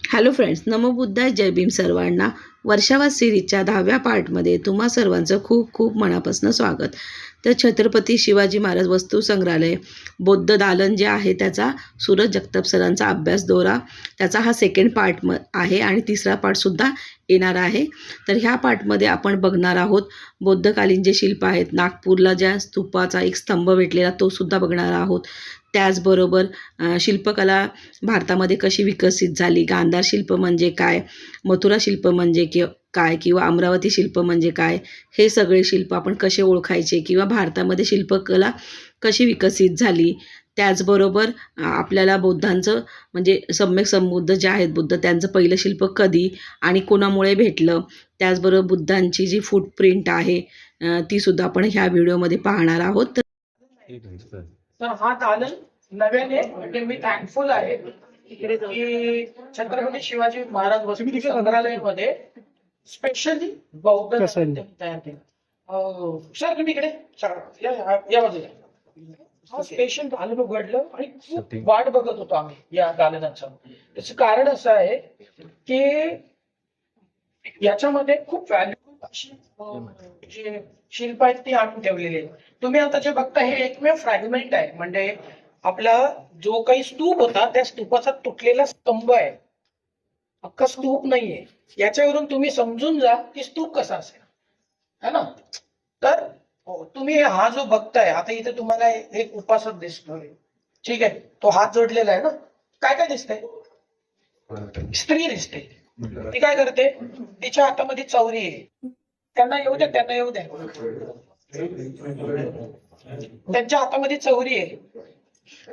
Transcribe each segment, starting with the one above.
Hello friends, नमो बुद्धाय, जय भीम सर्वांना. वर्षावास सिरीजच्या 10व्या पार्टमध्ये तुम्हा सर्वांचं खूप खूप मनापासून स्वागत. तर छत्रपती शिवाजी महाराज वस्तू संग्रहालय बौद्ध दालन जे आहे त्याचा सूरज जगताप सरांचा अभ्यास दौरा, त्याचा हा सेकंड पार्ट आहे आणि तिसरा पार्टसुद्धा येणार आहे. तर ह्या पार्टमध्ये आपण बघणार आहोत बौद्धकालीन जे शिल्प आहेत. नागपूरला ज्या स्तूपाचा एक स्तंभ भेटलेला तो सुद्धा बघणार आहोत. त्याचबरोबर शिल्पकला भारतामध्ये कशी विकसित झाली, गांधार शिल्प म्हणजे काय, मथुरा शिल्प म्हणजे काय किंवा अमरावती शिल्प म्हणजे काय, हे सगळे शिल्प आपण कसे ओळखायचे किंवा भारतामध्ये शिल्पकला कशी विकसित झाली. त्याचबरोबर आपल्याला बुद्धांचं म्हणजे सम्यक संबुद्ध जे आहेत बुद्ध, त्यांचं पहिलं शिल्प कधी आणि कोणामुळे भेटलं, त्याचबरोबर बुद्धांची जी फूटप्रिंट आहे ती सुद्धा आपण ह्या व्हिडिओमध्ये पाहणार आहोत. तर हा दालन नव्याने म्हणजे मी थँकफुल आहे की छत्रपती शिवाजी महाराज वस्तू संग्रहालयामध्ये स्पेशली बौद्ध तयार केलं. सर तुम्ही इकडे या बाजूला. हा स्पेशल दालन उघडलं आणि खूप वाट बघत होतो आम्ही या दालनाचं. त्याचं कारण असं आहे की याच्यामध्ये खूप व्हॅल्युएबल अशी जे शिल्प आहेत ती आणून ठेवलेली आहे. तुम्ही आता जे बघता हे एकमेव फ्रॅगमेंट आहे, म्हणजे आपला जो काही स्तूप होता त्या स्तूपाचा तुटलेला स्तंभ आहे, अख्खा स्तूप नाहीये. याच्यावरून तुम्ही समजून जा की स्तूप कसा असेल, है ना. तर तुम्ही हा जो बघताय आता इथे तुम्हाला एक उपासक दिसतोय, ठीक आहे, तो हात जोडलेला आहे ना. काय काय दिसतंय? स्त्री दिसते. ती काय करते? तिच्या हातामध्ये चौरी आहे. त्यांना येऊ द्या, त्यांना येऊ द्या. त्यांच्या हातामध्ये चौरी आहे.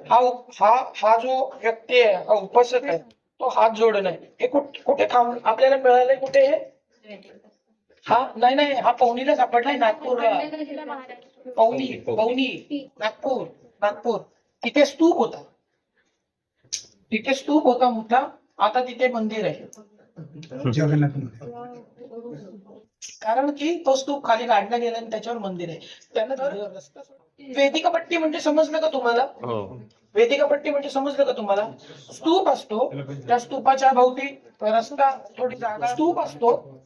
हा जो व्यक्ती आहे, हा उपासक आहे, तो हात जोडून आहे. हे कुठे थांब आपल्याला मिळालंय? कुठे हे? हा नाही, हा पवनीला सापडलाय नागपूरला. पवनी नागपूर. तिथे स्तूप होता मोठा. आता तिथे मंदिर आहे. कारण की तो स्तूप खाली काढला गेला आणि त्याच्यावर मंदिर आहे. त्यानंतर वेदिकापट्टी म्हणजे समजलं का तुम्हाला? वेदिकापट्टी म्हणजे समजलं का तुम्हाला? स्तूप असतो, त्या स्तूपाच्या भोवती रस्ता, थोडी जागा, स्तूप असतो.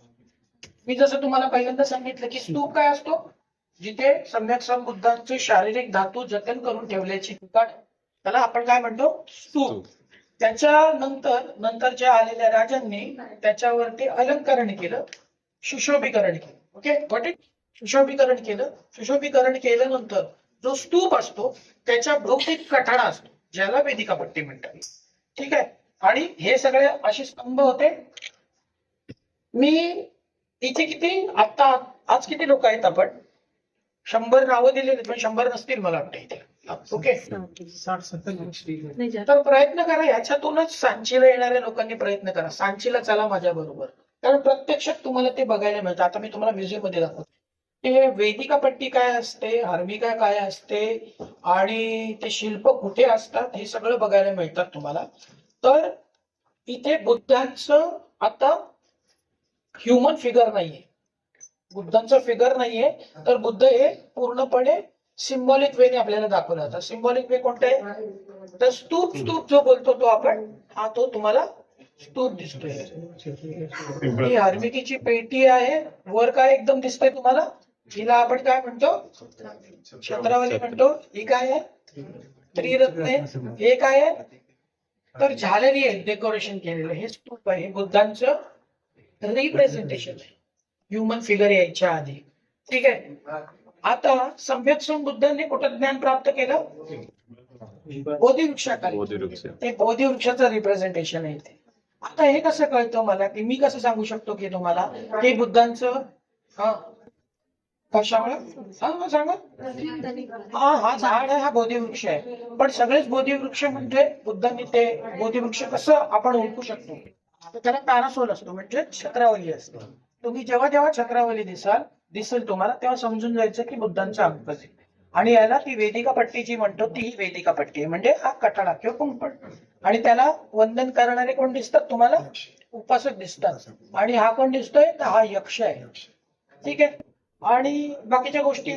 मी जसं तुम्हाला पहिल्यांदा सांगितलं की स्तूप काय असतो? जिथे सम्यक संबुद्धांचे शारीरिक धातू जतन करून ठेवल्याची ठिकाण, त्याला आपण काय म्हणतो? स्तूप. नंतरच्या आलेल्या राजांनी त्याच्यावरती अलंकरण केलं, सुशोभीकरण केलं. Okay, what it? सुशोभीकरण केल्यानंतर जो स्तूप असतो त्याच्या भोवती कठाडा असतो, ज्याला वेदिकापट्टी म्हणतात. ठीक आहे. आणि हे सगळे असे स्तंभ होते. मी इथे किती आता आज किती लोक आहेत? आपण 100 नावं दिलेली, पण 100 नसतील मला वाटतं इथे. ओके, 60-70. तर प्रयत्न करा, ह्याच्यातूनच सांचीला येणाऱ्या लोकांनी प्रयत्न करा. सांचीला चला माझ्या बरोबर, कारण प्रत्यक्षात तुम्हाला ते बघायला मिळतं. आता मी तुम्हाला म्युझियम मध्ये दाखवतो. ते वेदिकापट्टी काय असते, हर्मिका काय असते आणि ते शिल्प कुठे असतात हे सगळं बघायला मिळतात तुम्हाला. तर इथे बुद्धांचं आता ह्युमन फिगर नाहीये, बुद्धांचं फिगर नाहीये. तर बुद्ध हे पूर्णपणे सिम्बॉलिक वेने आपल्याला दाखवलं जातं. सिम्बॉलिक वे कोणते? तर स्तूप जो बोलतो तो आपण, हा तो तुम्हाला स्तूप दिसतोय. ही हर्मिकीची पेटी आहे. वर काय एकदम दिसतंय तुम्हाला? हिला आपण काय म्हणतो? छत्रावली म्हणतो. ही काय आहे? त्रिरत्ने. हे काय आहे? तर झालेली आहे, डेकोरेशन केलेलं. हे स्तूप आहे, हे बुद्धांचं रिप्रेझेंटेशन आहे, ह्युमन फिगर यायच्या आधी. ठीक आहे. आता सम्यक संबुद्धांनी कुठं ज्ञान प्राप्त केलं? बोधिवृक्षाखाली. ते बोधिवृक्षाचं रिप्रेझेंटेशन आहे इथे. आता हे कसं कळतं मला, की मी कसं सांगू शकतो की तुम्हाला हे बुद्धांचं कशामुळे? सांगा. हा झाड आहे, हा बोधिवृक्ष आहे. पण सगळेच बोधिवृक्ष म्हणजे बुद्धांनी ते बोधिवृक्ष कसं आपण ओळखू शकतो? त्याला पॅरासोल असतो, म्हणजे छत्रावली असते. तुम्ही जेव्हा छत्रावली दिसेल तुम्हाला, तेव्हा समजून जायचं की बुद्धांचा अंक आहे. आणि याला ती वेदिकापट्टी जी म्हणतो ती वेदिकापट्टी आहे, म्हणजे हा कठाडा किंवा कुंपण. आणि त्याला वंदन करणारे कोण दिसतात तुम्हाला? उपासक दिसतात. आणि हा कोण दिसतोय? तर हा यक्ष आहे. ठीक आहे. आणि बाकीच्या गोष्टी.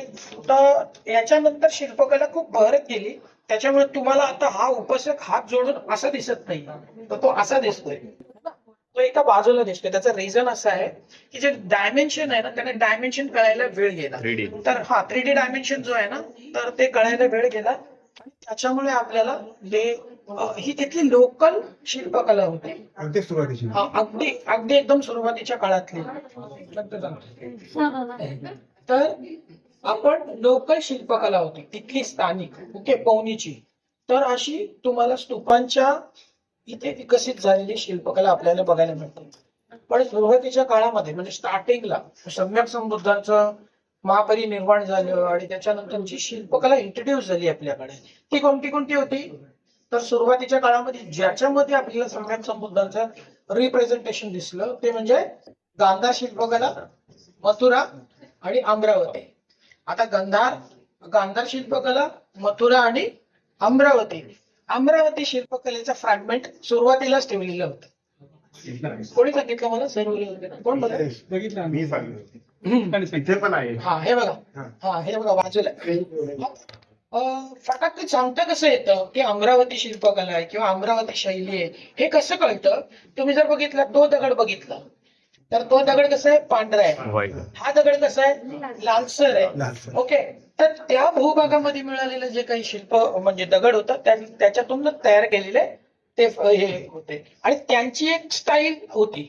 तर याच्यानंतर शिल्पकला खूप बहरत गेली, त्याच्यामुळे तुम्हाला आता हा उपासक हात जोडून असा दिसत नाही, तर तो असा दिसतोय. तो एका बाजूला दिसतोय. त्याचं रिझन असं आहे की जे डायमेन्शन आहे ना, त्याला डायमेन्शन कळायला वेळ गेला. 3D. तर 3D डायमेन्शन जो आहे ना, तर ते कळायला वेळ गेला आणि त्याच्यामुळे आपल्याला ही तिथली लोकल शिल्पकला होती. अगदी सुरुवातीची. अगदी अगदी एकदम सुरुवातीच्या काळातली. तर आपण लोकल शिल्पकला होती तिथली स्थानिक, ओके, पवनीची. तर अशी तुम्हाला स्तूपांच्या इथे विकसित झालेली शिल्पकला आपल्याला बघायला मिळते. पण सुरुवातीच्या काळामध्ये म्हणजे स्टार्टिंगला सम्यक संबुद्धांचं महापरिनिर्वाण झालं आणि त्याच्यानंतरची शिल्पकला इंट्रोड्यूस झाली आपल्याकडे. ती कोणती कोणती होती? तर सुरुवातीच्या काळामध्ये ज्याच्यामध्ये आपल्याला सम्यक संबुद्धांचं रिप्रेझेंटेशन दिसलं ते म्हणजे गांधार शिल्पकला, मथुरा आणि अमरावती. आता गांधार शिल्पकला, मथुरा आणि अमरावती शिल्पकलेचं फ्रॅगमेंट सुरुवातीलाच ठेवलेलं होतं. कोणी सांगितलं मला? कोण बघा? बघितलं मी सांगितलं इथे पण आहे. हे बघा, हे बघा बाजूला. फटाक सांगता कसं येतं की अमरावती शिल्पकला आहे किंवा अमरावती शैली आहे, हे कसं कळतं? तुम्ही जर बघितला, तो दगड बघितला तर तो दगड कसा आहे? पांढरा आहे. White. हा दगड कसा आहे? लालसर आहे. लालसर. ओके. तर त्या भूभागामध्ये मिळालेलं जे काही शिल्प म्हणजे दगड होतं त्याच्यातून तयार केलेले ते हे होते आणि त्यांची एक स्टाईल होती.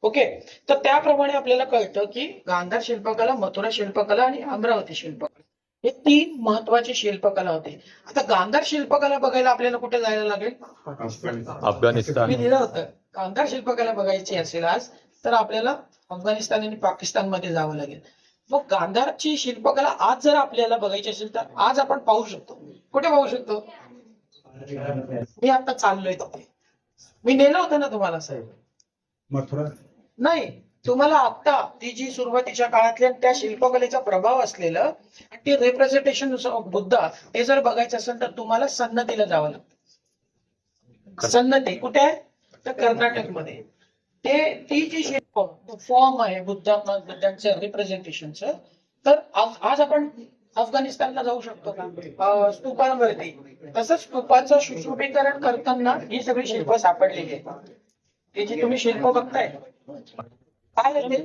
ओके. तर त्याप्रमाणे आपल्याला कळतं की गांधार शिल्पकला, मथुरा शिल्पकला आणि अमरावती शिल्पकला हे 3 महत्वाची शिल्पकला होती. आता गांधार शिल्पकला बघायला आपल्याला कुठे जायला लागेल? अफगाणिस्तान. मी लिहिलं होतं गांधार शिल्पकला बघायची असेल आज तर आपल्याला अफगाणिस्तान आणि पाकिस्तान मध्ये जावं लागेल. मग गांधारची शिल्पकला आज जर आपल्याला बघायची असेल तर आज आपण पाहू शकतो. कुठे पाहू शकतो? मी आता चाललोय तिथे. मी नेलं होतं ना तुम्हाला साहेब? मथुरा. नाही, तुम्हाला आता ती जी सुरुवातीच्या काळातल्या त्या शिल्पकलेचा प्रभाव असलेलं आणि ते रिप्रेझेंटेशन बुद्धा ते जर बघायचं असेल तर तुम्हाला सन्नतीला जावं लागतं. सन्नती कुठे आहे? तर कर्नाटकमध्ये. ती जी शिल्प फॉर्म आहे बुद्धांचं रिप्रेझेंटेशनचं, तर आज आपण अफगाणिस्तानला जाऊ शकतो का स्तूपांवरती? तसंच स्तूपाचं सुशोभीकरण करताना ही सगळी शिल्प सापडलेली आहेत. ही जी तुम्ही शिल्प बघताय काय आहे ते?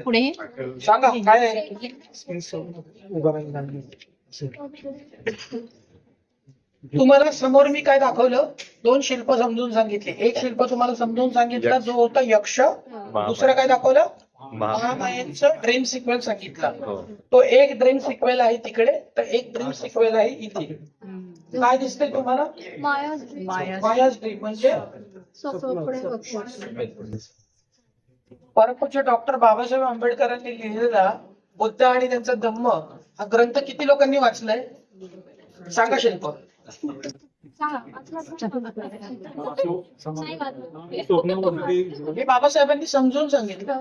पुढे सांगा काय आहे? तुम्हाला समोर मी काय दाखवलं? 2 शिल्प समजून सांगितले. एक शिल्प तुम्हाला समजून सांगितलं जो होता यक्ष. दुसरं काय दाखवलं? महामायेचं ड्रीम सिक्वेल सांगितला. तो एक ड्रीम सिक्वेल आहे तिकडे, तर एक ड्रीम सिक्वेल आहे इथे. काय दिसतंय तुम्हाला? मायाज ड्रीम म्हणजे परमपूज्य डॉक्टर बाबासाहेब आंबेडकरांनी लिहिलेला बुद्ध आणि त्यांचा धम्म हा ग्रंथ किती लोकांनी वाचलाय? सांगा शिल्प. हे बाबासाहेबांनी समजून सांगितलं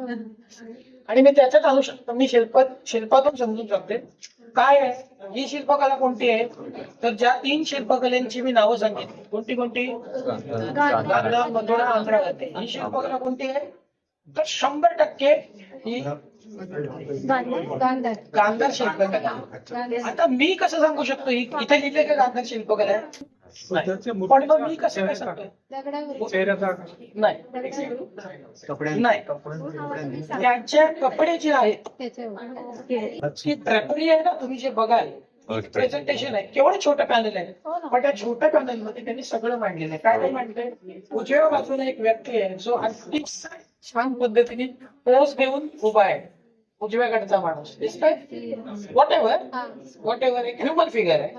आणि मी त्याच्यात आणू शकतो. मी शिल्पातून समजून सांगते काय आहे. ही शिल्पकला कोणती आहे? तर ज्या 3 शिल्पकलेंची मी नावं सांगितली, कोणती कोणती? गांधार, मथुरा, अमरावती. ही शिल्पकला कोणती आहे? तर 100% ही गांधार शिल्पकला. आता मी कसं सांगू शकतो इथे लिहिले का गांधार शिल्पकला आहे? पण मग मी कसं काय सांगतो? नाही, त्यांचे कपडे जे आहेत ती ड्रेपरी आहे ना, तुम्ही जे बघाल प्रेझेंटेशन आहे, केवढं छोटं पॅनल आहे, पण त्या छोट्या पॅनल मध्ये त्यांनी सगळं मांडलेलं आहे. काय मांडलंय? उजव्या बाजूला एक व्यक्ती आहे जो अगदी छान पद्धतीने पोज देऊन उभा आहे. उजव्याकडचा माणूस दिसतोय? व्हॉट एव्हर एक ह्युमन फिगर आहे,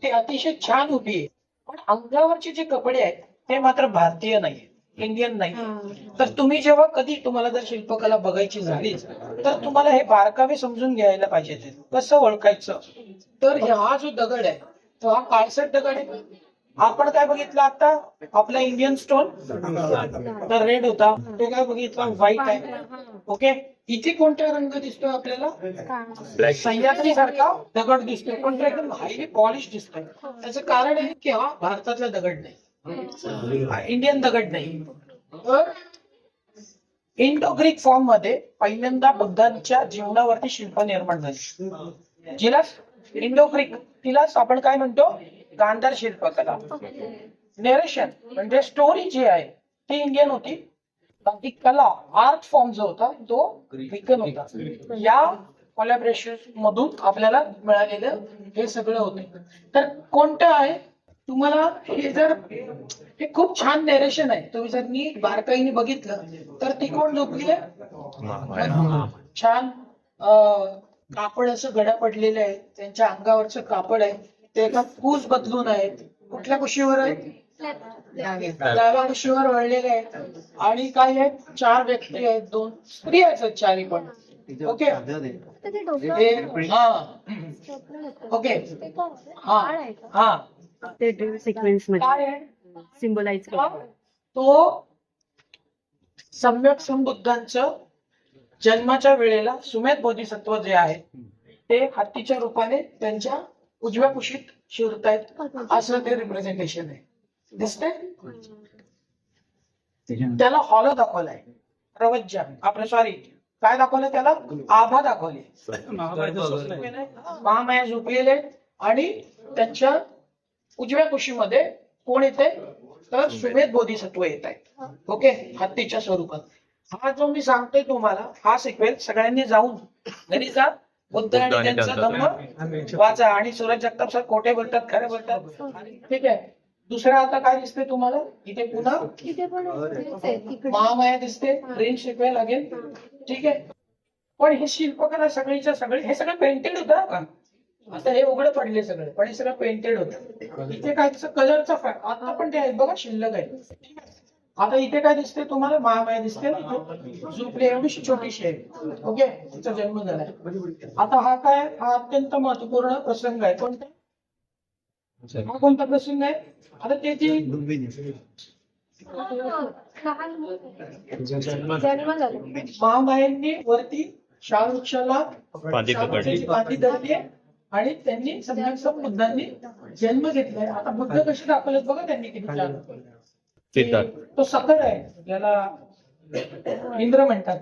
ती अतिशय छान उभी आहे. पण अंगावरचे जे कपडे आहेत ते मात्र भारतीय नाही, इंडियन नाही. तर तुम्ही जेव्हा कधी तुम्हाला जर शिल्पकला बघायची झालीच तर तुम्हाला हे बारकावे समजून घ्यायला पाहिजे. कसं ओळखायचं? तर हा जो दगड आहे तो हा काळसट दगड आहे. आपण काय बघितलं आता? आपला इंडियन स्टोन तर रेड होता, तो काय बघितला? व्हाईट आहे. ओके. इथे कोणता रंग दिसतोय आपल्याला? सह्याद्री सारखा दगड दिसतोय, पण तो एकदम हायली पॉलिश दिसतोय. त्याचं कारण आहे की हा भारतातला दगड नाही, इंडियन दगड नाही. तर इंडो ग्रीक फॉर्म मध्ये पहिल्यांदा बुद्धांच्या जीवनावरती शिल्प निर्माण झाली. जिला इंडो ग्रीक तिलाच आपण काय म्हणतो? गांधार शिल्पकला. नेरेशन म्हणजे स्टोरी जी आहे ती इंडियन होती, बाकी कला आर्ट फॉर्म जो होता तो ग्रीकन होता. या कोलॅबरेशन मधून आपल्याला मिळालेलं हे सगळं होते. तर कोणतं आहे तुम्हाला हे जर हे खूप छान नरेशन आहे, तुम्ही जर नीट बारकाईने बघितलं तर ती कोण झोपली आहे? छान कापड असं गडा पडलेलं आहे, त्यांच्या अंगावरचं कापड आहे ते एका कूस बदलून आहे. कुठल्या कुशीवर आहे? डाव्या कुशीवर वळलेले आहेत. आणि काय आहेत? 4 व्यक्ती आहेत, 2 स्त्री आहेत चारी पण. ओके ओके हा हा ते ड्रीम सिक्वेन्स मध्ये काय आहे सिम्बलाइज करतो. तो सम्यक संबुद्धांचं जन्माच्या वेळेला सुमेध बोधिसत्व जे आहे ते हत्तीच्या रूपाने त्यांच्या उजव्या कुशीत शिरतायत असं ते रिप्रेझेंटेशन आहे. दिसतंय? त्याला हॉलो दाखवलाय, प्रवज्य आपलं सॉरी काय दाखवलं त्याला? आभा दाखवले. महामाया झोपलेले आहेत आणि त्यांच्या उजव्या कुशीमध्ये कोण येते? तर सुमेध बोधिसत्व येत आहेत. ओके, हत्तीच्या स्वरूपात. हा जो मी सांगतोय तुम्हाला हा सिक्वेन्स सगळ्यांनी जाऊन घरी जा, बुद्ध आणि त्यांचा धम्म वाचा. आणि सूरज जगताप सर खोटे बोलतात, खरे बोलतात. ठीक आहे. दुसरा आता काय दिसते तुम्हाला इथे? पुन्हा महामाया दिसते, रेन शिकवायला लागेल. ठीक आहे. पण हे शिल्पकला सगळीच्या सगळी हे सगळं पेंटेड होतं का? आता हे उघडं पडले सगळे, पण हे सगळं पेंटेड होतं. इथे काय कलरचा फॅक्ट आता पण ते आहेत बघा, शिल्लक आहे. ठीक आहे. आता इथे काय दिसते तुम्हाला? महामाया दिसते, झोपली एवढीशी छोटीशी आहे. ओके, तिचा जन्म झालाय. आता हा काय? हा अत्यंत महत्वपूर्ण प्रसंग आहे. कोणता? हा कोणता प्रसंग आहे? आता ते जी महामायांनी वरती शाहरुक्षाला बांधी धरली आहे आणि त्यांनी सम्यक बुद्धांनी जन्म घेतलाय. आता बुद्ध कसे दाखवलेत बघा त्यांनी किती छान. तो सकर आहे, ज्याला इंद्र म्हणतात.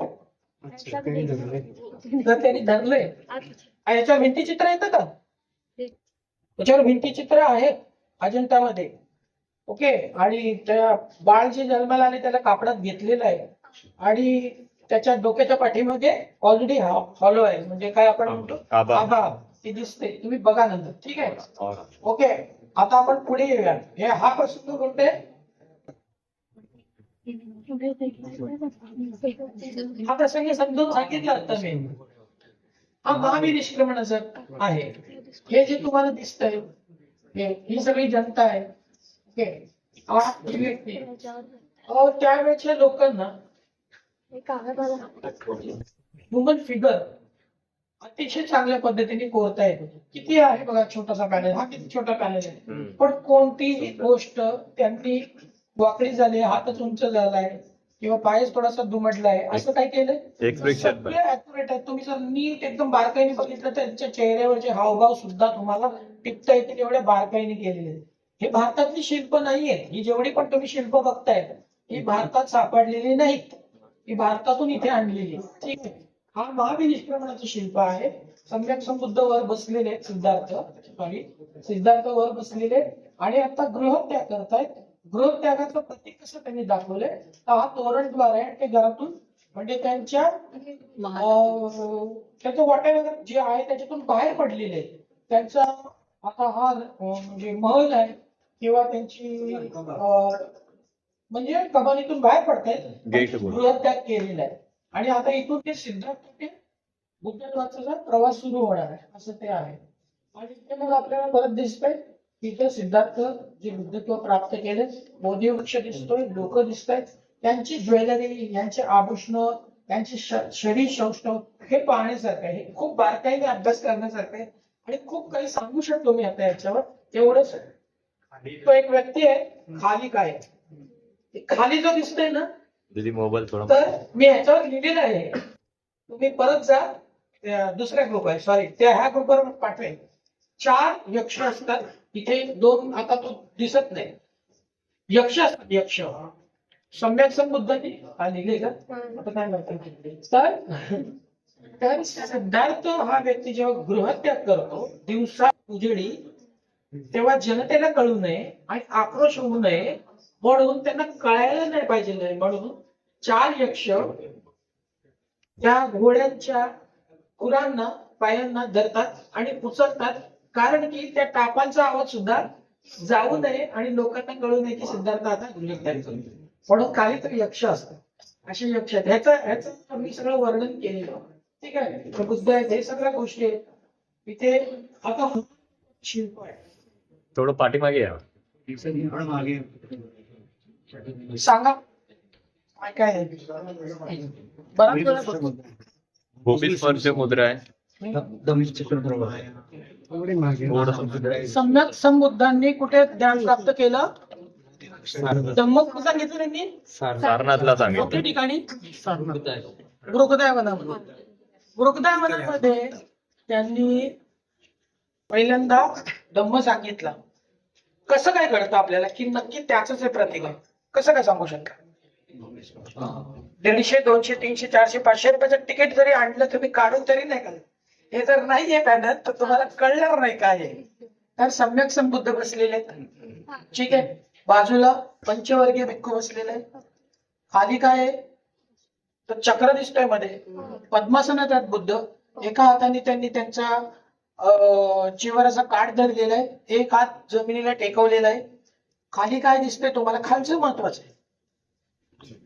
तर त्यांनी धरलंय. याच्यावर भिंतीचित्र येतं का? त्याच्यावर भिंतीचित्र आहे अजंतामध्ये. ओके. आणि त्या बाळ जे जन्माला आले त्याला कापडात घेतलेलं आहे आणि त्याच्या डोक्याच्या पाठीमागे ऑलरेडी हॉलो आहे, म्हणजे काय आपण म्हणतो आभा, ते दिसते. तुम्ही बघा नंतर. ठीक आहे. ओके. आता आपण पुढे येऊया. हे हा प्रसंग कोणते? हा प्रसंग समजून सांगितलं आता मी. हा महावीर निष्क्रमणाचा आहे. हे जे तुम्हाला दिसतंय ही सगळी जनता आहे. ओके. ही व्यक्ती त्यावेळेच्या लोकांना ह्युमन फिगर अतिशय चांगल्या पद्धतीने कोरता येतो. किती आहे बघा, छोटासा पॅनल. हा किती छोटा पॅनल आहे, पण कोणतीही गोष्ट त्यांनी वाकडी झाली, हातच उंच झालाय किंवा पायच थोडासा दुमडलाय, असं काय केलंय? सगळे ऍक्युरेट आहे. तुम्ही जर नीट एकदम बारकाईने बघितलं तर त्यांच्या चेहऱ्यावरचे हावभाव सुद्धा तुम्हाला टिपता येतील एवढ्या बारकाईने केलेले. हे भारतातली शिल्प नाहीये. ही जेवढी पण तुम्ही शिल्प बघताय ही भारतात सापडलेली नाहीत, ही भारतातून इथे आणलेली. ठीक आहे. हा महावीर निष्क्रमणाचं शिल्प आहे. सम्यक संबुद्ध वर बसलेले सिद्धार्थ वर बसलेले आणि आता गृहत्याग करतायत. गृहत्यागाचं प्रतीक कसं त्यांनी दाखवलंय तर हा तोरणद्वार आहे. ते घरातून म्हणजे त्यांच्या त्याचं वॉटेवर जे आहे त्याच्यातून बाहेर पडलेले आहे. त्यांचा आता हा म्हणजे महल आहे किंवा त्यांची म्हणजे कमानीतून बाहेर पडतायत, गृहत्याग केलेला आहे. आणि आता इथून ते सिद्धार्थ ते बुद्धत्वाचा प्रवास सुरू होणार आहे असं ते आहे. आणि ते मग आपल्याला परत दिसतंय तिथे सिद्धार्थ जे बुद्धत्व प्राप्त केले, बोधी वृक्ष दिसतोय, लोक दिसत आहेत, त्यांची ज्वेलरी, यांचे आभूषण, त्यांचे शरीर सौष्ठव हे पाहण्यासारखं आहे. हे खूप बारकाईने अभ्यास करण्यासारखं आहे आणि खूप काही सांगू शकतो मी आता याच्यावर. तेवढंच आहे. तो एक व्यक्ती आहे. खाली काय खाली जो दिसतोय ना, तर मी ह्याच्यावर लिहिलेलं आहे. तुम्ही परत जा, दुसऱ्या ग्रुप आहे, सॉरी त्या ह्या ग्रुपवर पाठवेल. 4 यक्ष असतात इथे. 2 आता तो दिसत नाही. यक्ष असतात, यक्ष. सम्यक संबुद्धांनी लिहिले का? आता काय म्हणतात तर सिद्धार्थ हा व्यक्ती जेव्हा गृहत्याग करतो दिवसा उजेडी, तेव्हा जनतेला कळू नये आणि आक्रोश होऊ नये म्हणून त्यांना कळायला नाही पाहिजे म्हणून 4 यक्ष त्या घोड्यांच्या खुरांना पायांना धरतात आणि उचलतात, कारण की त्या टापांचा आवाज सुद्धा जाऊ नये आणि लोकांना कळू नये की सिद्धार्थ आता निर्धार करतो. म्हणून काहीतरी यक्ष असतात, असे यक्ष आहेत. ह्याचं मी सगळं वर्णन केलेलं. ठीक आहे, तर बुद्ध आहेत, हे सगळ्या गोष्टी आहेत. इथे आता शिल्प आहे. थोडं पाठीमागे या. मागे सांगा काय काय आहे? बराच वेळा बघतो. भूमी स्पर्श मुद्रा आहे. थोडी मागे सम्यक संबुद्धांनी कुठे ज्ञान प्राप्त केलं? धम्म कुठे सांगितलं त्यांनी? सारनाथला सांगितलं. कुठल्या ठिकाणी? बृहदाय वनामध्ये. बृहदाय वनामध्ये त्यांनी पहिल्यांदा धम्म सांगितला. कसं काय कळतं आपल्याला की नक्की त्याच हे प्रतीक आहे? कसं काय सांगू शकता? 150, 200, 300, 400, 500 रुपयाचं तिकीट जरी आणलं तुम्ही काढून तरी नाही कळत. हे जर नाहीये पॅनल तर तुम्हाला कळणार नाही काय आहे. तर सम्यक संबुद्ध बसलेले आहेत. ठीक आहे, बाजूला पंचवर्गीय भिक्खू बसलेले आहे. खाली काय आहे? तर चक्र दिसतोय मध्ये. पद्मासनात आहेत बुद्ध. एका हाताने त्यांनी त्यांचा चिवर असा काठ धरलेला आहे, एक हात जमिनीला टेकवलेला आहे. खाली काय दिसतंय तुम्हाला? खालचं महत्वाचं आहे.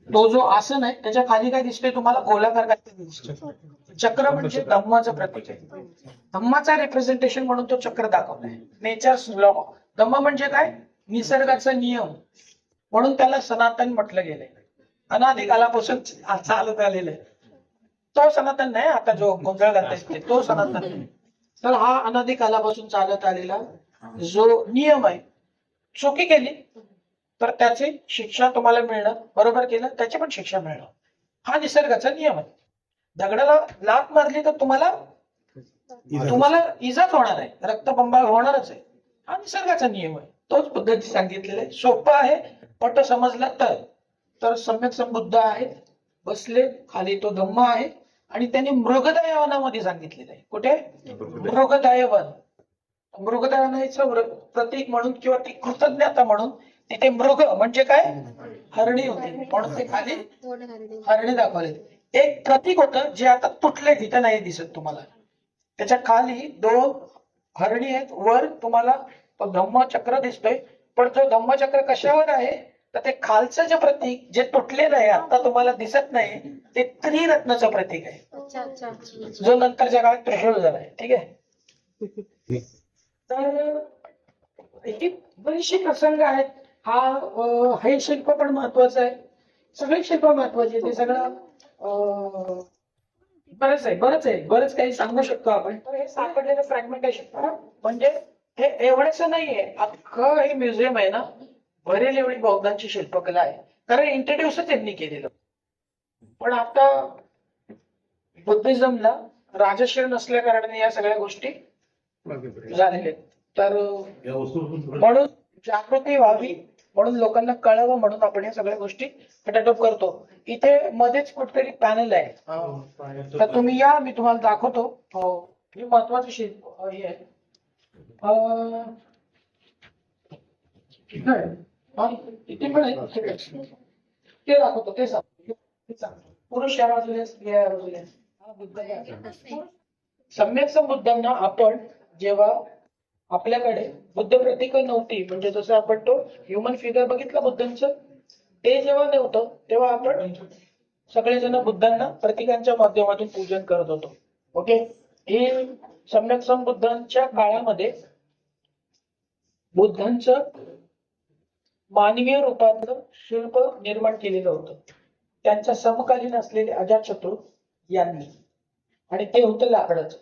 तो जो आसन आहे त्याच्या खाली काय दिसतोय तुम्हाला? गोलाकार काहीतरी दिसतोय. चक्र म्हणजे धम्माचं प्रतीक आहे. धम्माचा रिप्रेझेंटेशन म्हणून तो चक्र दाखवलाय. Natures law. धम्म म्हणजे काय? निसर्गाचा नियम. म्हणून त्याला सनातन म्हटलं गेलंय. अनादी कालापासून चालत आलेलं आहे. तो सनातन नाही, आता जो गोंधळ घालताय तो सनातन नाही. तर हा अनादी कालापासून चालत आलेला जो नियम आहे, चुकी केली तर त्याची शिक्षा तुम्हाला मिळणार, बरोबर केलं त्याची पण शिक्षा मिळणार. हा निसर्गाचा नियम आहे. दगडाला लात मारली तर तुम्हाला इजाच होणार आहे, रक्तबंबाळ होणारच आहे. हा निसर्गाचा नियम आहे. तोच पद्धती सांगितलेला आहे. सोपं आहे, पट समजला तर सम्यक संबुद्ध आहेत, बसले. खाली तो धम्म आहे आणि त्यांनी मृगदाय वनामध्ये सांगितलेलं आहे. कुठे? मृगदाय वन. मृगदायाचं प्रतीक म्हणून किंवा ती कृतज्ञता म्हणून तिथे मृग म्हणजे काय? हरणी होती, म्हणून ते खाली हरणी दाखवले. एक प्रतीक होतं जे आता तुटले, तिथे नाही दिसत तुम्हाला. त्याच्या खाली 2 हरणी आहेत. वर तुम्हाला तो धम्मचक्र दिसतोय, पण तो धम्मचक्र कशावर आहे? तर ते खालचं जे प्रतीक जे तुटलेलं आहे आता तुम्हाला दिसत नाही, ते त्रिरत्नाचं प्रतीक आहे, जो नंतरच्या काळात त्रिशूळ झालाय. ठीक आहे, तर इथे बरेचसे प्रसंग आहेत. हे शिल्प पण महत्वाचं आहे. सगळे शिल्प महत्वाचे. ते सगळं बरंच काही सांगू शकतो आपण. तर हे सापडलेलं फ्रॅगमेंटेशन म्हणजे हे एवढंच नाहीये. अख्खं हे म्युझियम आहे ना, भरेल एवढी बौद्धांची शिल्पकला आहे. कारण इंट्रोड्यूसच त्यांनी केलेलं. पण आता बुद्धिझमला राजश्री नसल्या कारणाने या सगळ्या गोष्टी झालेल्या आहेत. तर म्हणून जागृती व्हावी, म्हणून लोकांना कळावं म्हणून आपण या सगळ्या गोष्टी फटाटप करतो. इथे मध्येच कुठतरी पॅनल आहे, तर तुम्ही या, मी तुम्हाला दाखवतो. हे महत्वाचं शिल्प हे आहे. इथे पण आहे, ते दाखवतो. ते सांगतो. पुरुष या बाजूला, स्त्रिया या बाजूला. सम्यक संबुद्धांना आपण जेव्हा आपल्याकडे बुद्ध प्रतीक नव्हती, म्हणजे जसं आपण तो ह्युमन फिगर बघितलं बुद्धांचं, ते जेव्हा नव्हतं तेव्हा आपण सगळेजण बुद्धांना प्रतीकांच्या माध्यमातून पूजन करत होतो. ओके, हे सम्यक संबुद्धांच्या काळामध्ये बुद्धांचं मानवीय रूपातलं शिल्प निर्माण केलेलं होतं त्यांच्या समकालीन असलेले अजातशत्रू यांनी, आणि ते होतं लाकडाचं.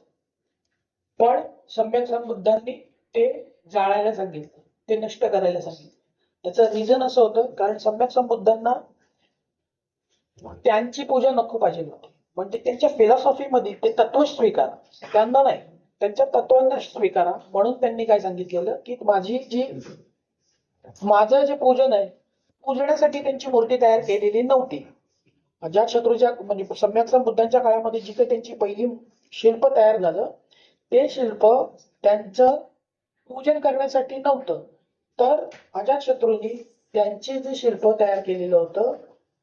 पण सम्यक संबुद्धांनी ते जाळायला सांगितलं, ते नष्ट करायला सांगितलं. त्याचं रिझन असं होतं कारण सम्यक संबुद्धांना त्यांची पूजा नको पाहिजे होती. म्हणजे त्यांच्या फिलॉसॉफीमध्ये ते तत्व स्वीकारा, त्यांना नाही, त्यांच्या तत्वांना स्वीकारा. म्हणून त्यांनी काय सांगितलेलं की माझं जे पूजन आहे, पूजण्यासाठी त्यांची मूर्ती तयार केलेली नव्हती. अजातशत्रूच्या म्हणजे सम्यक संबुद्धांच्या काळामध्ये जी काही त्यांची पहिली शिल्प तयार झालं, ते शिल्प त्यांचं पूजन करण्यासाठी नव्हतं, तर अजातशत्रूंनी त्यांचे जे शिल्प तयार केलेलं होतं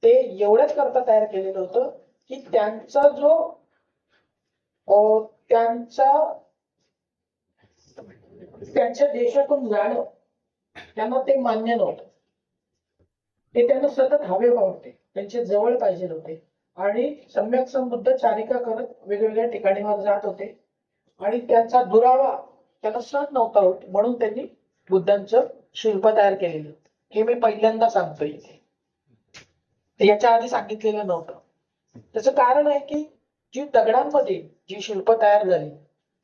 ते एवढ्याच करता तयार केलेलं होतं की त्यांचा जो त्यांच्या देशातून जाणं त्यांना ते मान्य नव्हतं. ते त्यांना सतत हवे होते, त्यांचे जवळ पाहिजे होते आणि सम्यक संबुद्ध चारिका करत वेगवेगळ्या ठिकाणीवर जात होते आणि त्यांचा दुरावा त्यांना सहन नव्हता होत, म्हणून त्यांनी बुद्धांचं शिल्प तयार केलेलं. हे मी पहिल्यांदा सांगतोय इथे, याच्या आधी सांगितलेलं नव्हतं. त्याचं कारण आहे की जी दगडांमध्ये जी शिल्प तयार झाली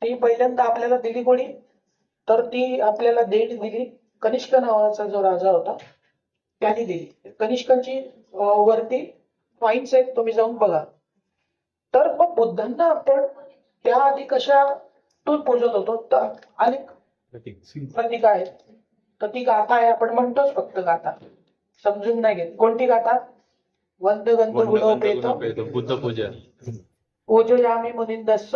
ती पहिल्यांदा आपल्याला दिली कोणी, तर ती आपल्याला देण दिली कनिष्क नावाचा जो राजा होता त्यांनी दिली. कनिष्कांची वरती पॉइंट्स आहेत, तुम्ही जाऊन बघा. तर मग बुद्धांना आपण त्याआधी कशातून पूजत होतो, तर अनेक प्रतीक आहेत. तर ती गाथा आहे, आपण म्हणतोच फक्त गाथा, समजून नाही घेत. कोणती गाथा? वंद गंध गुणव पेतो बुद्ध पूजा ओजयामी मुनिंदस्स.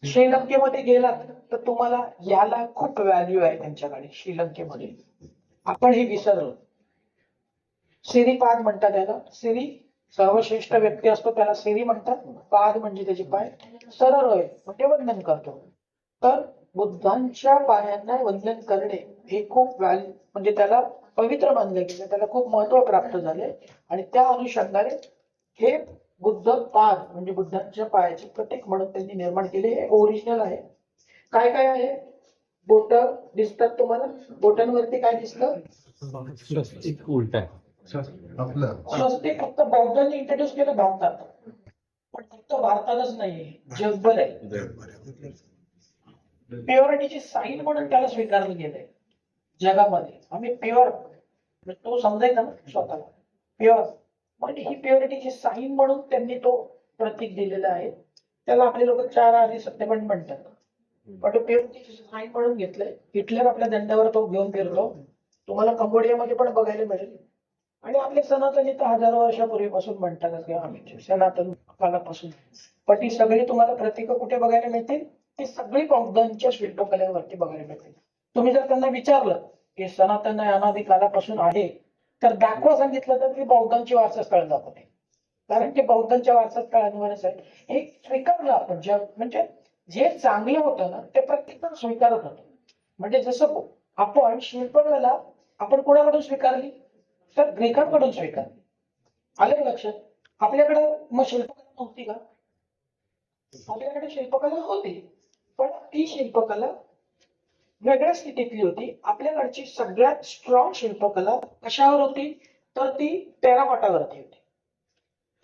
श्रीलंकेमध्ये गेलात तर तुम्हाला याला खूप व्हॅल्यू आहे त्यांच्याकडे. श्रीलंकेमध्ये आपण हे विसरलो. सिरीपाद म्हणतात त्याला. सिरी सर्वश्रेष्ठ व्यक्ती असतो त्याला सिरी म्हणतात. पाद म्हणजे त्याचे पाय. सरळ होय म्हणजे वंदन करतो. तर बुद्धांच्या पायांना वंदन करणे हे खूप म्हणजे त्याला पवित्र मानलं गेलं, त्याला खूप महत्व प्राप्त झाले आणि त्या अनुषंगाने हे बुद्ध पाद म्हणजे बुद्धांच्या पायाचे प्रतीक म्हणून त्यांनी निर्माण केले. हे ओरिजिनल आहे. काय काय आहे? बोट दिसतात तुम्हाला? बोटांवरती काय दिसतं? उलटा स्वस्तिक फक्त बौद्धांनी इंट्रोड्यूस केलं भारतात, पण फक्त भारतातच नाही, जगभर आहे. प्युरिटीची साईन म्हणून त्याला स्वीकारलं गेलंय जगामध्ये. आम्ही प्युअर, तो समजायचा ना स्वतःला प्युअर, म्हणजे ही प्युरिटीची साईन म्हणून त्यांनी तो प्रतीक दिलेला आहे. त्याला आपले लोक चार आर्य सत्य पण म्हणतात, पण तो प्युरिटीची साईन म्हणून घेतलंय. हिटलर आपल्या दंडावर तो घेऊन फिरतो, तुम्हाला कंबोडियामध्ये पण बघायला मिळेल. आणि आपले सनातनी तर हजारो वर्षापूर्वीपासून म्हणतात की आम्ही सनातन कालापासून, पण ती सगळी तुम्हाला प्रतीक कुठे बघायला मिळतील? ती सगळी बौद्धांच्या शिल्पकलेवरती बघायला मिळतील. तुम्ही जर त्यांना विचारलं की सनातन अनादी कालापासून आहे तर दाखवा सांगितलं तर ती बौद्धांची वारसास्थळ दाखवते, कारण ते बौद्धांच्या वारसास्थळांवरच आहे. हे स्वीकारलं आपण. म्हणजे जे चांगलं होतं ना ते प्रत्येकजण स्वीकारत होतं. म्हणजे जसं आपण शिल्पकला आपण कोणाकडून स्वीकारली, तर ग्रीकांकडून स्वीकारली. आलं लक्षात? आपल्याकडे मग शिल्पकला नव्हती का? आपल्याकडे शिल्पकला होती, पण ती शिल्पकला वेगळ्या स्थितीतली होती. आपल्याकडची सगळ्यात स्ट्रॉंग शिल्पकला कशावर होती, तर ती टेराकोटावरती होती.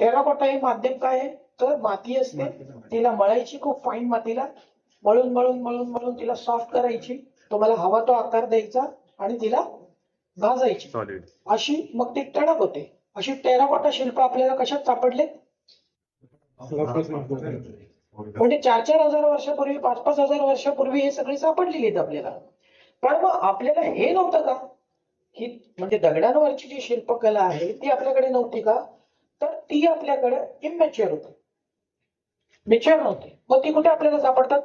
टेराकोटा हे माध्यम काय आहे, तर माती असते, तिला मळायची, खूप फाईन मातीला मळून मळून मळून मळून तिला सॉफ्ट करायची, तुम्हाला हवा तो आकार द्यायचा आणि तिला भाजायची, अशी मग ती टणक होते. अशी टेराकोटा शिल्प आपल्याला कशात सापडले? म्हणजे 4-4 हजार वर्षापूर्वी, 5-5 हजार वर्षापूर्वी हे सगळे सापडलेली आहेत आपल्याला. पण मग आपल्याला हे नव्हतं का, ही म्हणजे दगडांवरची जी शिल्पकला आहे ती आपल्याकडे नव्हती का? तर ती आपल्याकडे इमॅच्युअर होती, मॅच्युअर नव्हती. मग ती कुठे आपल्याला सापडतात?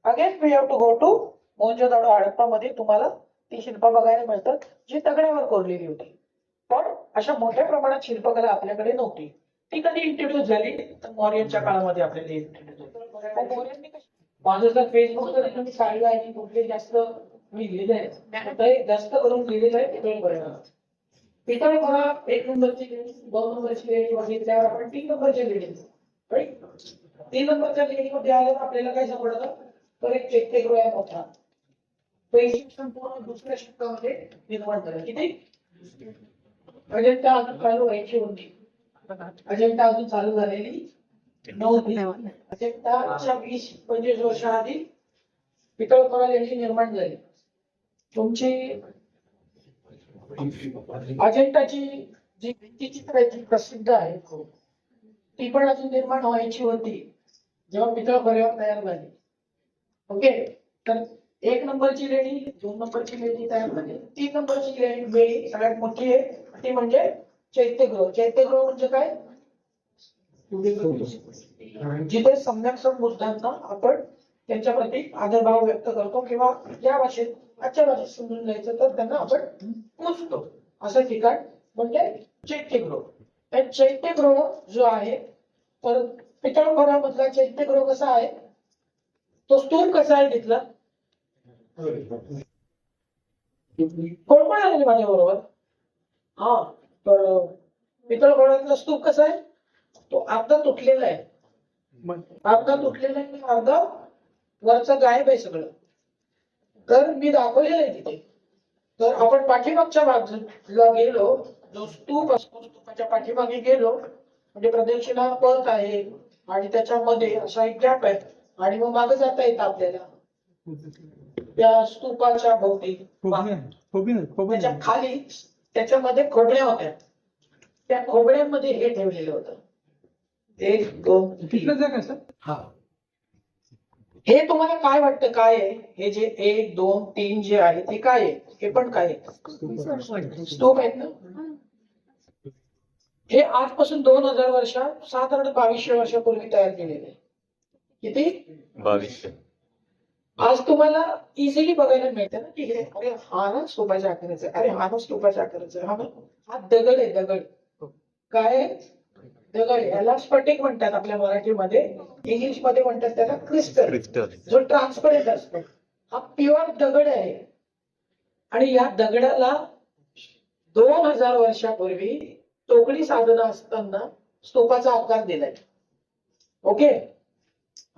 Again we have to go to Mohenjodaro, हडप्पामध्ये तुम्हाला ती शिल्प बघायला मिळतात जी दगडावर कोरलेली होती. पण अशा मोठ्या प्रमाणात शिल्पकला आपल्याकडे नव्हती. ती कधी इंट्रोड्यूस झाली, तर मौर्यांच्या काळामध्ये आपल्याला इंट्रोड्यूस झाली. मौर्यांनी माझं जर फेसबुक जर तुम्ही पाहिलं आहे, कुठले जास्त मी लिहिलं आहे, जास्त करून लिहिलेलं आहे पितळखोऱ्यावर. पितळखोरा 1 नंबरची लेणी, 2 नंबरची लेणी बघितल्यावर आपण 3 नंबरच्या लेणी, राईट? 3 नंबरच्या लेणीमध्ये आल्यावर आपल्याला काय सापडतं, तर एक चैत्यगृह आहे मोठा. संपूर्ण दुसऱ्या शतकामध्ये निर्माण झालं. किती? अजंठा अजून चालू व्हायची होती, अजंठा अजून चालू झालेली नव्हती. अजंठाच्या 20-25 वर्षाआधी पितळखोरा लेणी निर्माण झाली. तुमची अजंठाची जी भित्तिचित्र आहे जी प्रसिद्ध आहे ती पण अजून निर्माण व्हायची होती जेव्हा पितळखोऱ्यावर तयार झाली. ओके, तर 1 नंबरची लेणी, 2 नंबरची लेणी तयार झाली. 3 नंबरची लेणी सगळ्यात मोठी आहे, ती म्हणजे चैत्यगृह. चैत्यगृह म्हणजे काय? जिथे सम्यक संबुद्धांना आपण त्यांच्या प्रती आदरभाव व्यक्त करतो, किंवा या भाषेत आजच्या भाषेत समजून घ्यायचं तर त्यांना आपण पूजतो असं ठिकाण म्हणजे चैत्यगृह. त्या चैत्यगृह जो आहे तर पितळखोऱ्यामधला चैत्यगृह कसा आहे, तो स्तूप कसा आहे तिथला, कोण कोण आलेले माझ्या बरोबर? हा, तर पितळखोऱ्यातला स्तूप कसा आहे, तो अर्धा तुटलेला आहे. अर्धा तुटलेला आहे, अर्धा वरचं गायब आहे सगळं. तर मी दाखवलेलं आहे तिथे. तर आपण पाठीमागच्या बाजूला गेलो, जो स्तूप असतो स्तूपाच्या पाठीमागे गेलो म्हणजे प्रदक्षिणा पथ आहे आणि त्याच्यामध्ये असा एक गॅप आहे आणि मग मागे जाता येतं आपल्याला त्या स्तूपाच्या भोवती. त्याच्या खाली त्याच्यामध्ये खोबड्या होत्या, त्या खोबड्यांमध्ये हे ठेवलेलं होतं. 1 2 हा, हे तुम्हाला काय वाटतं काय आहे? हे जे 1 2 3 जे आहे ते काय आहे? हे पण काय आहे? स्तूप आहेत ना. हे आजपासून 2000 वर्ष, साधारण 2200 वर्षापूर्वी तयार केलेले. किती? 2200. आज तुम्हाला इझिली बघायला मिळतं ना की हे अरे हा ना स्तूपाच्या आकाराचा आहे, अरे हा ना स्तूपाच्या आकाराचा आहे, हा दगड आहे. दगड काय आहे? दगड. याला स्फटिक म्हणतात आपल्या मराठीमध्ये, इंग्लिश मध्ये म्हणतात त्याला क्रिस्टल, जो ट्रान्सपरंट असतो. हा प्युअर दगड आहे आणि या दगडाला 2000 वर्षापूर्वी तोकडी साधना असताना स्तूपाचा आकार दिलाय. ओके,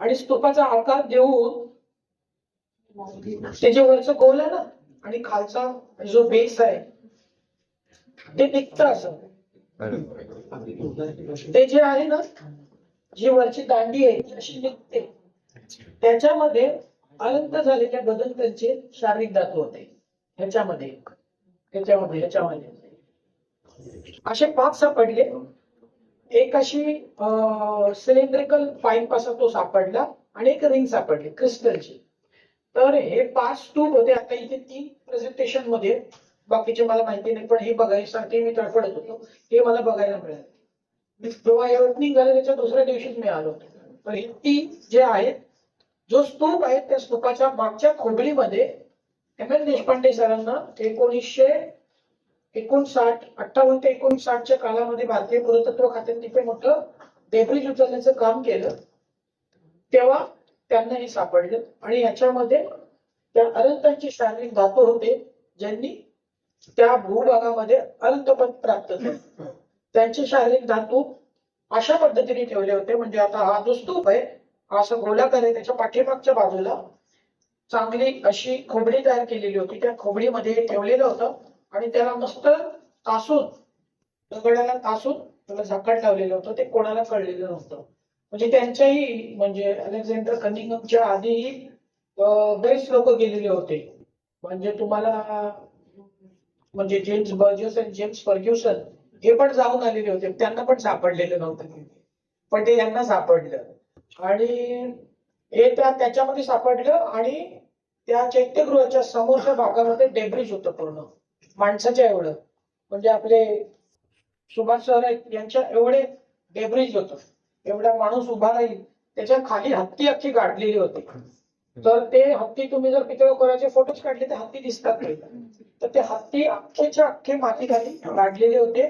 आणि स्तूपाचा आकार देऊन त्याच्या वरचं गोल आहे ना आणि खालचा जो बेस आहे ते निघतं असं. ते जे आहे ना, जी वरची दांडी आहे ती अशी निघते. त्याच्यामध्ये अनंत झालेल्या बदंतांचे शारीरिक धातू होते. ह्याच्यामध्ये असे 5 सापडले. एक अशी सिलेंड्रिकल पाईप असा तो सापडला आणि एक रिंग सापडली क्रिस्टलची. तर हे 5 स्तूप होते. आता इथे 3 प्रेझेंटेशन मध्ये, बाकीचे मला माहिती नाही, पण हे बघायसाठी मी तडफडत होतो. हे मला बघायला मिळालं. मी जेव्हा ओपनिंग झालं त्याच्या दुसऱ्या दिवशीच मी आलो. तर हे 3 जे आहेत, जो स्तूप आहे त्या स्तूपाच्या मागच्या खोबलीमध्ये M.N. देशपांडे सरांना 1958 ते 1959 कालामध्ये भारतीय पुरातत्व खात्याने तिथे मोठं डेब्रिज उचलण्याचं काम केलं. तेव्हा त्यांना हे सापडलं आणि याच्यामध्ये त्या अनंतांचे शारीरिक धातू होते, ज्यांनी त्या भूभागामध्ये अनंतपद प्राप्त केले. त्यांचे शारीरिक धातू अशा पद्धतीने ठेवले होते. म्हणजे आता हा जो स्तूप आहे असं गोलाकार आहे, त्याच्या पाठीमागच्या बाजूला चांगली अशी खोबडी तयार केलेली होती. त्या खोबडीमध्ये हे ठेवलेलं होतं आणि त्याला मस्त तासून, दगडाला तासून त्याला झाकण लावलेलं होतं. ते कोणाला कळलेलं नव्हतं. म्हणजे त्यांच्याही, म्हणजे अलेक्झांडर कनिंगमच्या आधीही बरेच लोक गेलेले होते. म्हणजे तुम्हाला म्हणजे जेम्स बर्जस आणि जेम्स फर्ग्युसन हे पण जाऊन आलेले होते. त्यांना पण सापडलेलं नव्हतं, पण ते यांना सापडलं आणि हे त्याच्यामध्ये सापडलं. आणि त्या चैत्यगृहाच्या समोरच्या भागामध्ये डेब्रिज होतं पूर्ण माणसाच्या एवढं. म्हणजे आपले सुभाष सर यांच्या एवढे डेब्रिज होतं. एवढा माणूस उभा राहील, त्याच्या खाली हत्ती अख्खी गाडलेली होती. तर ते हत्ती तुम्ही जर पितळखोऱ्याचे फोटोज काढले तर हत्ती दिसतात नाही. तर ते हत्ती अख्खेच्या अख्खे माती खाली गाडलेले होते.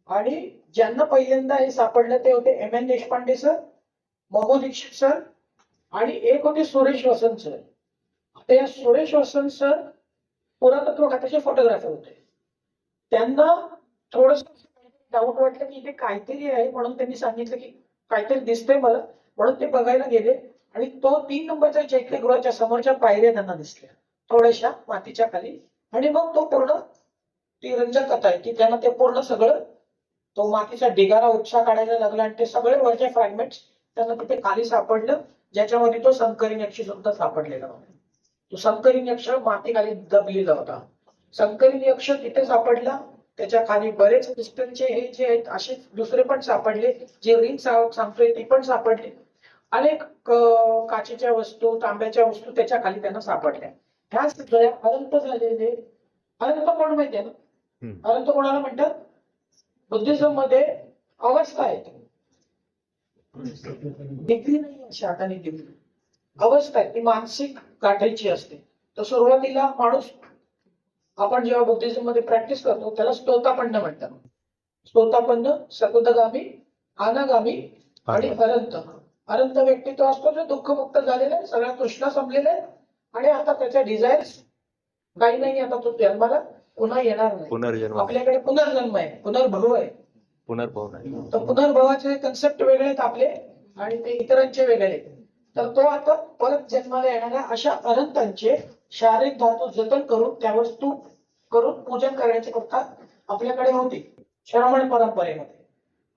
आणि ज्यांना पहिल्यांदा हे सापडलं ते होते M.N. Deshpande sir, Mahu Dikshit sir आणि एक होते सुरेश वसंत सर. आता या सुरेश वसंत सर पुरातत्व खात्याचे फोटोग्राफर होते. त्यांना थोडस डाऊट वाटलं की इथे काहीतरी आहे, म्हणून त्यांनी सांगितलं की काहीतरी दिसतंय मला, म्हणून ते बघायला गेले. आणि तो 3 नंबरच्या चैत्यगृहाच्या समोरच्या पायऱ्या त्यांना दिसल्या थोड्याशा मातीच्या खाली. आणि मग तो पूर्ण ती रंजक कथा आहे की त्यांना ते पूर्ण सगळं तो मातीचा ढिगारा उपसा काढायला लागला आणि ते सगळे वरचे फ्रॅगमेंट्स त्यांना तिथे खाली सापडलं, ज्याच्यामध्ये तो संकरिन यक्ष सुद्धा सापडलेला होता. तो संकरिन यक्ष माती खाली दबलेला होता. संकरिन यक्ष तिथे सापडला. त्याच्या खाली बरेच क्रिस्टलचे हे जे आहेत असे दुसरे पण सापडले. जे रिंग सांगतोय ते पण सापडले. अनेक काचेच्या वस्तू, तांब्याच्या वस्तू त्याच्या खाली त्यांना सापडल्या. ह्या सगळ्या अनंत झालेले. अनंत कोण माहितीये ना? अनंत कोणाला म्हणतात? बुद्धिझम मध्ये अवस्था आहे. डिग्री नाही अशा हाताने डिग्री, अवस्था आहे ती मानसिक गाठायची असते. तर सुरुवातीला माणूस आपण जेव्हा बुद्धिझम मध्ये प्रॅक्टिस करतो त्याला स्तोतापन्न म्हणतात. स्तोतापन्न, सकुतगामी, अनागामी आणि अनंत. अनंत व्यक्ती तो असतो जो दुःखमुक्त झालेला आहे, सगळ्या तृष्णा संपलेल्या आहे आणि आता त्याच्या डिझायर्स काही नाही, आता तो जन्माला पुन्हा येणार नाही. पुनर्जन्म आपल्याकडे पुनर्जन्म आहे, पुनर्भव आहे. पुनर्भव नाही. तर पुनर्भवाचे कन्सेप्ट वेगळे आहेत आपले आणि ते इतरांचे वेगळे आहेत. तर तो आता परत जन्माला येणाऱ्या अशा अनंतांचे शारीरिक धातू जतन करून त्यावर स्तूप करून पूजन करण्याची प्रथा आपल्याकडे होती श्रमण परंपरेमध्ये.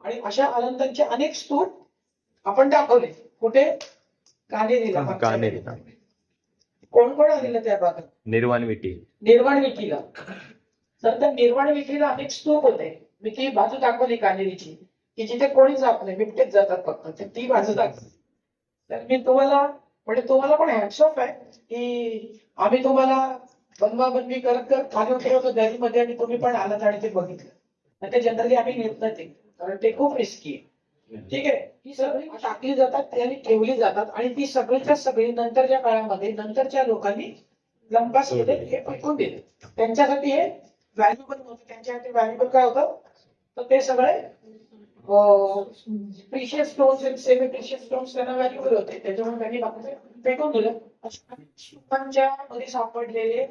आणि अशा अनंतांचे अनेक स्तूप आपण दाखवले. कुठे? कानेरीला. कानेरी. कोण कोण आलेलं त्या भागात? निर्वाण विटी. निर्वाण विठीला. तर त्या निर्वाण विठीला अनेक स्तूप होते. मी ती बाजू दाखवली कानेरीची की जिथे कोणी जात नाही, बिबटेच जातात फक्त, तर ती बाजू दाखवली. तर मी तुम्हाला म्हणजे तुम्हाला पण हॅट्स ऑफ आहे की आम्ही तुम्हाला बनवाबनवी करत करत खाली उतरवतो दरीमध्ये आणि तुम्ही पण आलात आणि ते बघितलं. नाही ते जनरली आम्ही नेत नाही ते, कारण ते खूप रिस्की आहे. ठीक आहे, ही सगळी टाकली जातात आणि ठेवली जातात आणि ती सगळीच्या सगळी नंतरच्या काळामध्ये नंतरच्या लोकांनी लंपास केले, हे फेकून दिले. त्यांच्यासाठी हे व्हॅल्युबल नव्हतं. त्यांच्यासाठी व्हॅल्युबल काय होतं? तर ते सगळे प्रिशियस स्टोन्स आणि सेमी प्रिशियस स्टोन्स त्यांना व्हॅल्युबल होते, त्याच्यामुळे त्यांनी बाकीचे फेकून दिलं. स्तूपांच्या मध्ये सापडलेले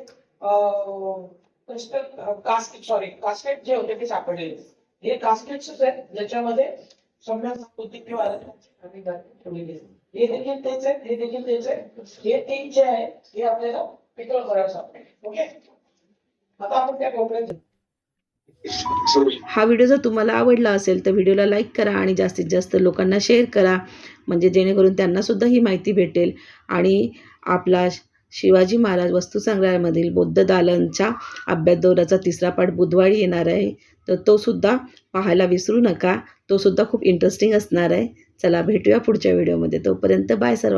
कास्केट जे होते ते सापडलेले, हे कास्केट्स आहेत ज्याच्यामध्ये सम्यक बुद्धी किंवा आम्ही ठेवलेली आहे. हे देखील तेच आहे, हे देखील तेच आहे. हे तीन जे आहे हे आपल्याला पितळ करायला सापडेल. ओके, आता आपण त्या कोपऱ्यात हा व्हिडिओ जर तुम्हाला आवडला असेल तर व्हिडिओला लाईक करा आणि जास्तीत जास्त लोकांना शेअर करा, म्हणजे जेणेकरून त्यांनासुद्धा ही माहिती भेटेल. आणि आपला शिवाजी महाराज वस्तुसंग्रहालयामधील बौद्ध दालनच्या अभ्यास दौऱ्याचा 3रा पाठ बुधवारी येणार आहे, तर तो सुद्धा पाहायला विसरू नका. तो सुद्धा खूप इंटरेस्टिंग असणार आहे. चला भेटूया पुढच्या व्हिडिओमध्ये. तोपर्यंत बाय सर्वांना.